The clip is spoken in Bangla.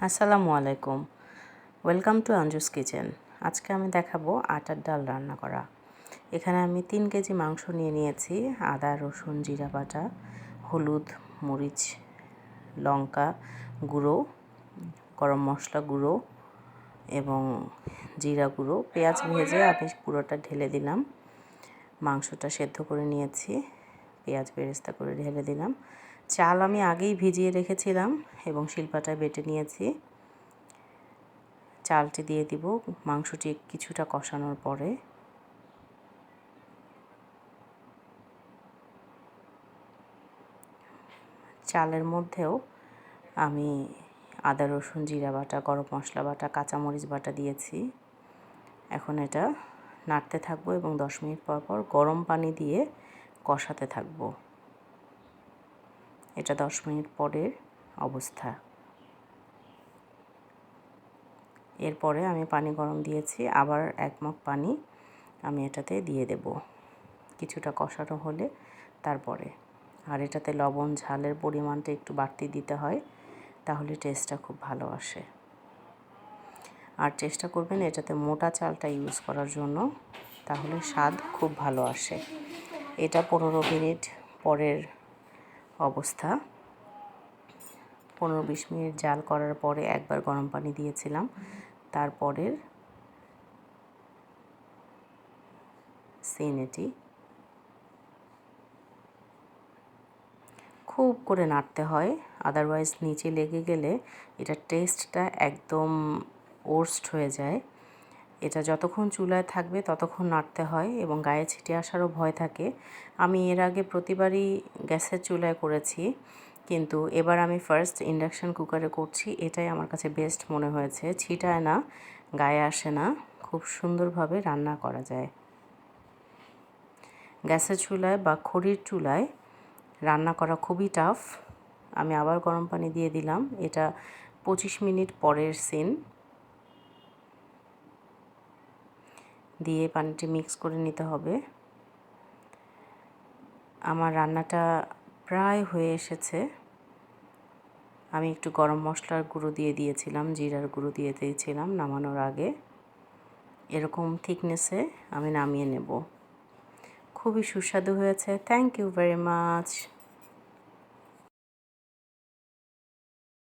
আসসালামু আলাইকুম। Welcome to Anju's kitchen. আজকে আমি দেখাবো আটার ডাল রান্না করা। এখানে আমি 3 কেজি মাংস নিয়ে নিয়েছি। আদা, রসুন, জিরা বাটা, হলুদ, মরিচ, লঙ্কা গুঁড়ো, গরম মশলা গুঁড়ো এবং জিরা গুঁড়ো। পেঁয়াজ ভেজে আমি পুরোটা ঢেলে দিলাম। মাংসটা সেদ্ধ করে নিয়েছি, পেঁয়াজ বেরেস্তা করে ঢেলে দিলাম। চাল আমি আগেই ভিজিয়ে রেখেছিলাম এবং শিলপাটায় বেটে নিয়েছি। চালটি দিয়ে দিব। মাংসটি কিছুটা কষানোর পরে চালের মধ্যেও আমি আদা, রসুন, জিরা বাটা, গরম মশলা বাটা, কাঁচামরিচ বাটা দিয়েছি। এখন এটা নাড়তে থাকবো এবং 10 মিনিট পর পর গরম পানি দিয়ে কষাতে থাকবো। এটা 10 মিনিট পরের অবস্থা। এরপরে আমি পানি গরম দিয়েছি, আবার 1 মগ পানি আমি এটাতে দিয়ে দেব কিছুটা কষানো হলে তারপরে। আর এটাতে লবণ ঝালের পরিমাণটা একটু বাড়তি দিতে হয়, তাহলে টেস্টটা খুব ভালো আসে। আর চেষ্টা করবেন এটাতে মোটা চালটা ইউজ করার জন্য, তাহলে স্বাদ খুব ভালো আসে। এটা 15 মিনিট পরের অবস্থা। 15-20 মিনিট জাল করার পরে একবার গরম পানি দিয়েছিলাম, তারপরের সিন এটি। খুব করে নাড়তে হয়, আদারওয়াইজ নিচে লেগে গেলে এটার টেস্টটা একদম ওর্স্ট হয়ে যায়। এটা যতক্ষণ চুলায় থাকবে ততক্ষণ নাড়তে হয় এবং গায়ে ছিটে আসারও ভয় থাকে। আমি এর আগে প্রতিবারই গ্যাসের চুলায় করেছি, কিন্তু এবার আমি ফার্স্ট ইন্ডাকশন কুকারে করছি। এটাই আমার কাছে বেস্ট মনে হয়েছে। ছিটায় না, গায়ে আসে না, খুব সুন্দরভাবে রান্না করা যায়। গ্যাসের চুলায় বা খড়ির চুলায় রান্না করা খুবই টাফ। আমি আবার গরম পানি দিয়ে দিলাম। এটা 25 মিনিট পরের সিন। দিয়ে পানিটি মিক্স করে নিতে হবে। আমার রান্নাটা প্রায় হয়ে এসেছে। আমি একটু গরম মশলার গুঁড়ো দিয়ে দিয়েছিলাম, জিরার গুঁড়ো দিয়ে দিয়েছিলাম নামানোর আগে। এরকম থিকনেসে আমি নামিয়ে নেব। খুবই সুস্বাদু হয়েছে। Thank you very much.